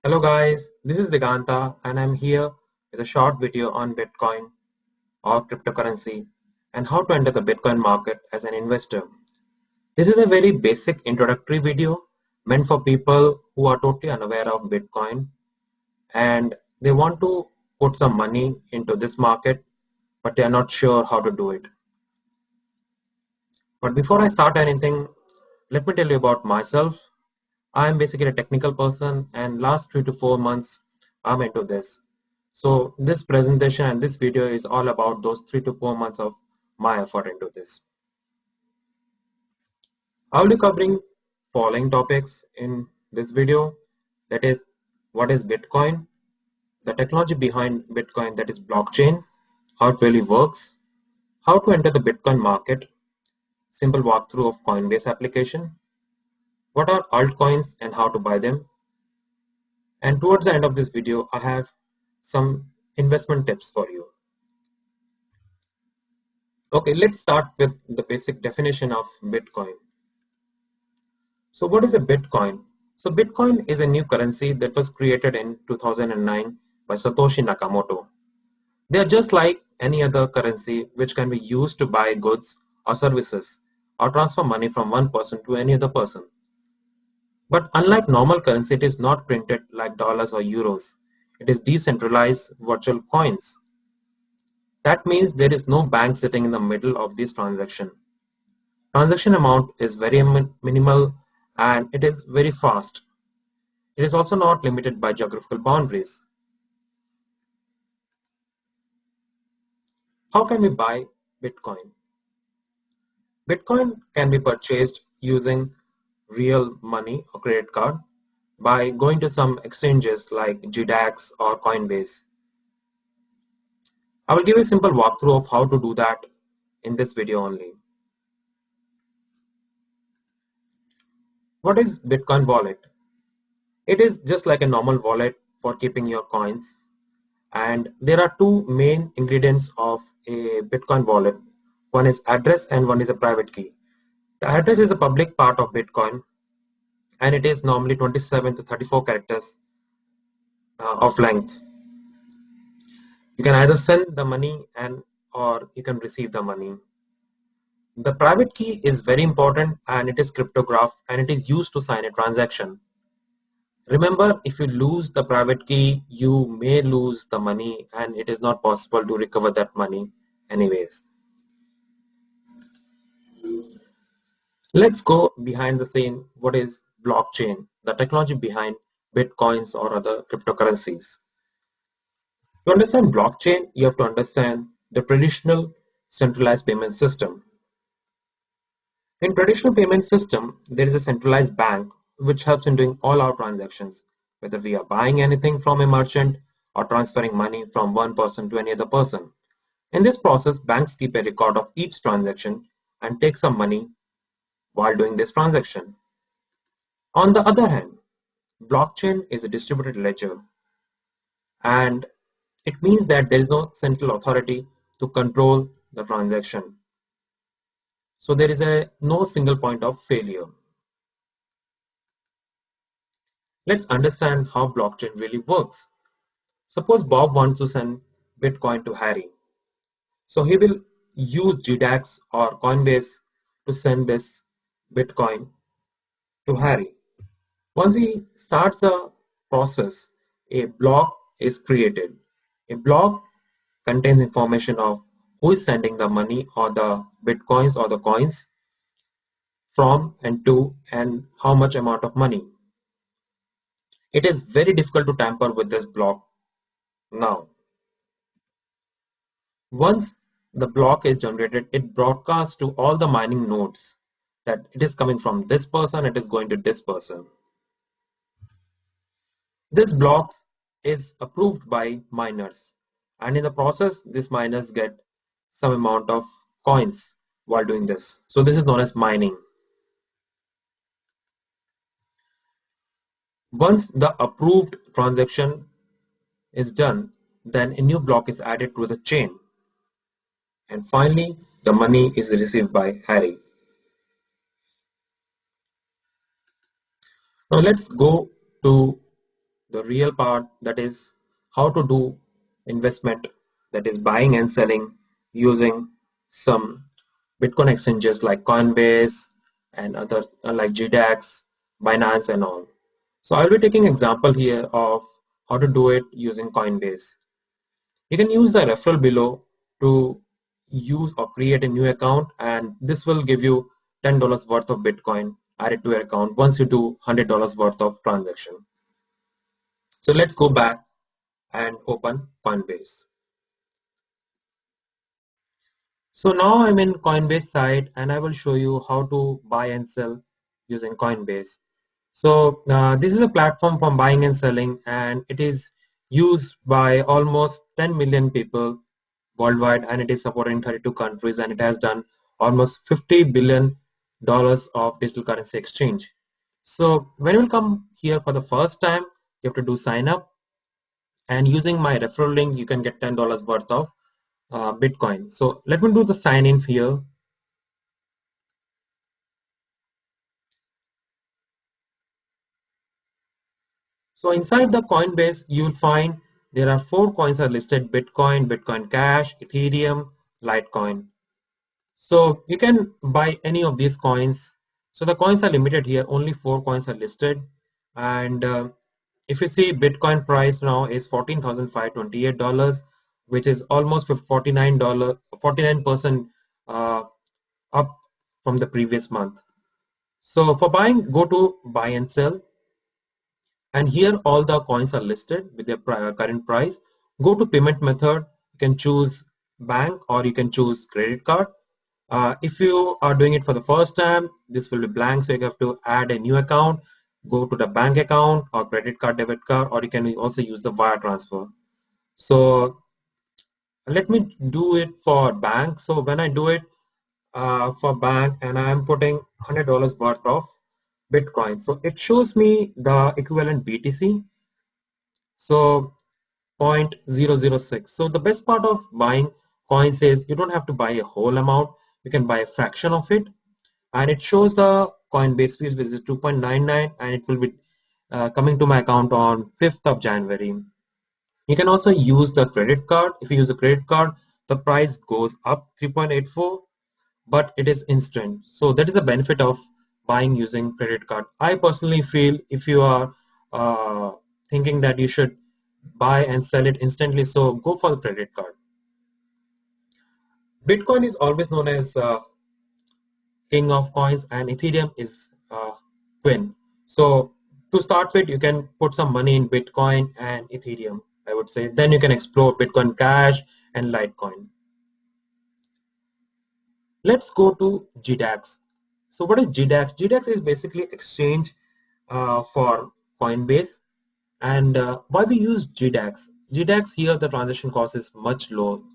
Hello guys, this is Diganta and I'm here with a short video on Bitcoin or cryptocurrency and how to enter the Bitcoin market as an investor. This is a very basic introductory video meant for people who are totally unaware of Bitcoin and they want to put some money into this market but they are not sure how to do it. But before I start anything, let me tell you about myself. I am basically a technical person and last 3 to 4 months I'm into this. So this presentation and this video is all about those 3 to 4 months of my effort into this. I will be covering following topics in this video. That is, what is Bitcoin, the technology behind Bitcoin, that is blockchain, how it really works, how to enter the Bitcoin market, simple walkthrough of Coinbase application, what are altcoins and how to buy them. And towards the end of this video, I have some investment tips for you. Okay, let's start with the basic definition of Bitcoin. So what is a Bitcoin? So Bitcoin is a new currency that was created in 2009 by Satoshi Nakamoto. They are just like any other currency which can be used to buy goods or services or transfer money from one person to any other person. But unlike normal currency, it is not printed like dollars or euros. It is decentralized virtual coins. That means there is no bank sitting in the middle of this transaction. Transaction amount is very minimal and it is very fast. It is also not limited by geographical boundaries. How can we buy Bitcoin? Bitcoin can be purchased using real money or credit card by going to some exchanges like GDAX or Coinbase. I will give a simple walkthrough of how to do that in this video only. What is Bitcoin wallet? It is just like a normal wallet for keeping your coins. And there are two main ingredients of a Bitcoin wallet. One is address and one is a private key. The address is a public part of Bitcoin and it is normally 27 to 34 characters of length. You can either send the money or you can receive the money. The private key is very important and it is cryptographed and it is used to sign a transaction. Remember, if you lose the private key, you may lose the money and it is not possible to recover that money anyways. Let's go behind the scene. What is blockchain? The technology behind Bitcoins or other cryptocurrencies. To understand blockchain, you have to understand the traditional centralized payment system. In traditional payment system, there is a centralized bank which helps in doing all our transactions, whether we are buying anything from a merchant or transferring money from one person to any other person. In this process, banks keep a record of each transaction and take some money while doing this transaction. On the other hand, blockchain is a distributed ledger and it means that there is no central authority to control the transaction. So there is no single point of failure. Let's understand how blockchain really works. Suppose Bob wants to send Bitcoin to Harry. So he will use GDAX or Coinbase to send this Bitcoin to Harry. Once he starts the process, a block is created. A block contains information of who is sending the money or the Bitcoins or the coins from and to and how much amount of money. It is very difficult to tamper with this block now. Once the block is generated, it broadcasts to all the mining nodes that it is coming from this person, it is going to this person. This block is approved by miners, and in the process, these miners get some amount of coins while doing this. So this is known as mining. Once the approved transaction is done, then a new block is added to the chain. And finally, the money is received by Harry. Now let's go to the real part, that is how to do investment, that is buying and selling using some Bitcoin exchanges like Coinbase and other like GDAX, Binance and all. So I'll be taking example here of how to do it using Coinbase. You can use the referral below to use or create a new account, and this will give you $10 worth of Bitcoin added to your account once you do $100 worth of transaction. So let's go back and open Coinbase. So now I'm in Coinbase site and I will show you how to buy and sell using Coinbase. So this is a platform for buying and selling, and it is used by almost 10 million people worldwide, and it is supported in 32 countries, and it has done almost $50 billion of digital currency exchange. So when you come here for the first time, you have to do sign up, and using my referral link, you can get $10 worth of Bitcoin. So let me do the sign in here. So inside the Coinbase, you will find there are 4 coins are listed: Bitcoin, Bitcoin Cash, Ethereum, Litecoin. So you can buy any of these coins. So the coins are limited here, only 4 coins are listed. And if you see, Bitcoin price now is $14,528, which is almost $49, 49% up from the previous month. So for buying, go to buy and sell. And here all the coins are listed with their current price. Go to payment method. You can choose bank or you can choose credit card. If you are doing it for the first time, this will be blank, so you have to add a new account. Go to the bank account or credit card, debit card, or you can also use the wire transfer. So let me do it for bank. So when I do it for bank and I'm putting $100 worth of Bitcoin, so it shows me the equivalent BTC. So 0.006. So the best part of buying coins is you don't have to buy a whole amount. You can buy a fraction of it, and it shows the Coinbase fees, which is 2.99, and it will be coming to my account on 5th of January. You can also use the credit card. If you use a credit card, the price goes up 3.84, but it is instant. So that is the benefit of buying using credit card. I personally feel if you are thinking that you should buy and sell it instantly, so go for the credit card. Bitcoin is always known as king of coins, and Ethereum is queen. So to start with, you can put some money in Bitcoin and Ethereum, I would say. Then you can explore Bitcoin Cash and Litecoin. Let's go to GDAX. So what is GDAX? GDAX is basically exchange for Coinbase. And why we use GDAX? GDAX here, the transaction cost is much low.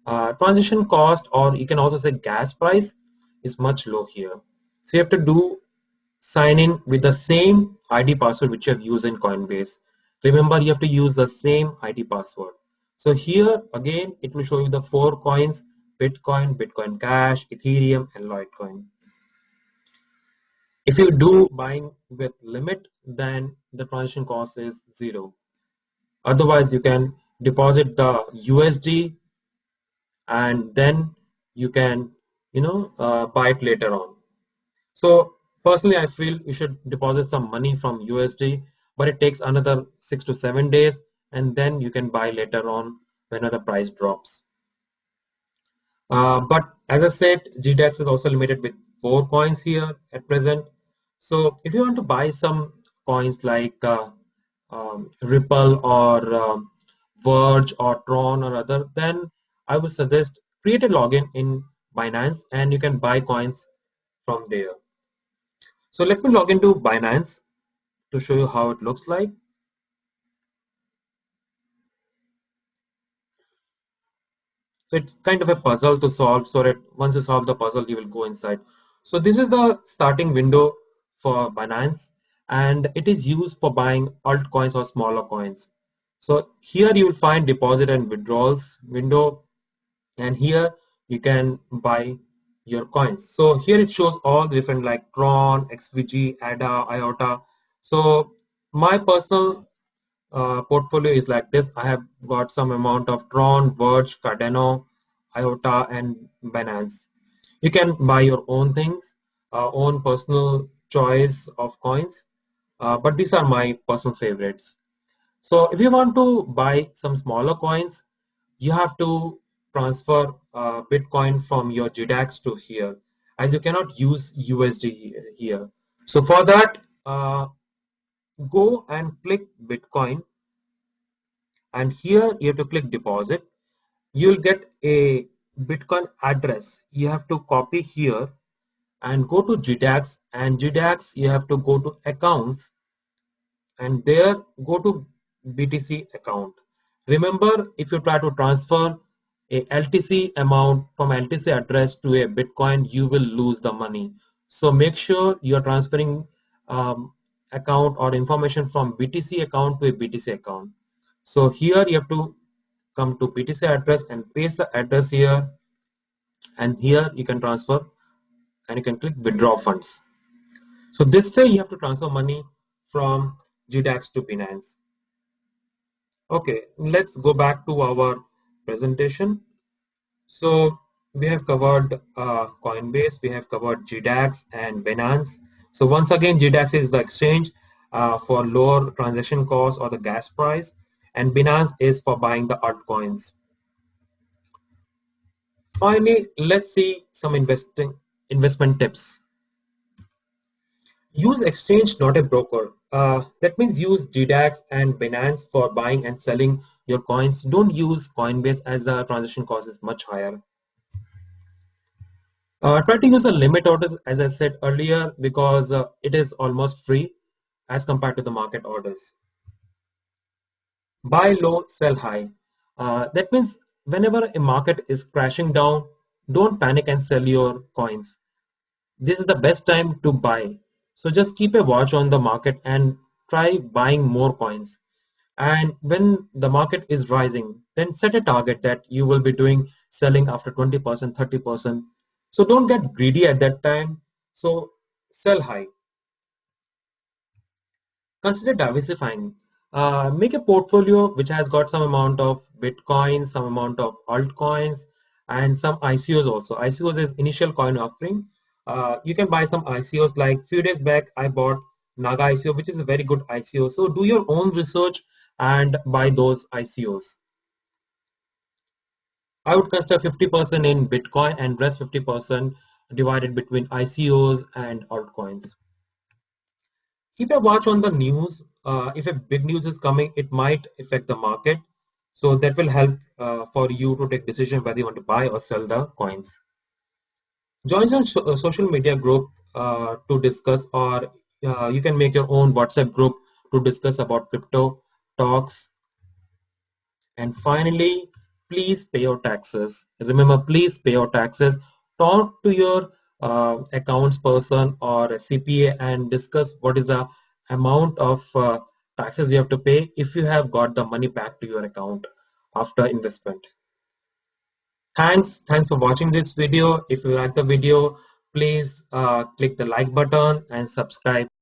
Transaction cost, or you can also say gas price, is much low here. So you have to do sign in with the same ID password which you have used in Coinbase. Remember, you have to use the same ID password. So here again, it will show you the 4 coins: Bitcoin, Bitcoin Cash, Ethereum, and Litecoin. If you do buying with limit, then the transaction cost is 0. Otherwise, you can deposit the USD and then you can buy it later on. So personally, I feel you should deposit some money from USD, but it takes another 6 to 7 days, and then you can buy later on whenever the price drops. But as I said, GDAX is also limited with 4 coins here at present. So if you want to buy some coins like Ripple or Verge or Tron or other, then I would suggest create a login in Binance and you can buy coins from there. So let me log into Binance to show you how it looks like. So it's kind of a puzzle to solve, so that once you solve the puzzle, you will go inside. So this is the starting window for Binance, and it is used for buying altcoins or smaller coins. So here you will find deposit and withdrawals window, and here you can buy your coins. So here it shows all the different like Tron, XVG, ADA, IOTA. So my personal portfolio is like this. I have got some amount of Tron, Verge, Cardano, IOTA, and Binance. You can buy your own things, own personal choice of coins, but these are my personal favorites. So if you want to buy some smaller coins, you have to transfer Bitcoin from your GDAX to here, as you cannot use USD here. So for that, go and click Bitcoin, and here you have to click deposit. You'll get a Bitcoin address. You have to copy here and go to GDAX, and GDAX you have to go to accounts, and there go to BTC account. Remember, if you try to transfer a LTC amount from LTC address to a Bitcoin, you will lose the money. So make sure you are transferring account or information from BTC account to a BTC account. So here you have to come to BTC address and paste the address here, and here you can transfer, and you can click withdraw funds. So this way you have to transfer money from GDAX to Binance. Okay, let's go back to our presentation. So we have covered Coinbase, we have covered GDAX and Binance. So once again, GDAX is the exchange for lower transaction costs or the gas price, and Binance is for buying the altcoins. Finally, let's see some investment tips. Use exchange, not a broker. That means use GDAX and Binance for buying and selling your coins. Don't use Coinbase, as the transaction cost is much higher. Try to use a limit orders, as I said earlier, because it is almost free as compared to the market orders. Buy low, sell high. That means whenever a market is crashing down, don't panic and sell your coins. This is the best time to buy. So just keep a watch on the market and try buying more coins. And when the market is rising, then set a target that you will be doing selling after 20%, 30%. So don't get greedy at that time. So sell high. Consider diversifying. Make a portfolio which has got some amount of Bitcoin, some amount of altcoins, and some ICOs also. ICOs is initial coin offering. You can buy some ICOs. Like few days back, I bought Naga ICO, which is a very good ICO. So do your own research and buy those ICOs. I would consider 50% in Bitcoin and rest 50% divided between ICOs and altcoins. Keep a watch on the news. If a big news is coming, it might affect the market. So that will help for you to take decision whether you want to buy or sell the coins. Join some social media group to discuss, or you can make your own WhatsApp group to discuss about crypto talks. And finally, please pay your taxes. Remember, please pay your taxes. Talk to your accounts person or a CPA and discuss what is the amount of taxes you have to pay if you have got the money back to your account after investment. Thanks for watching this video. If you like the video, please click the like button and subscribe.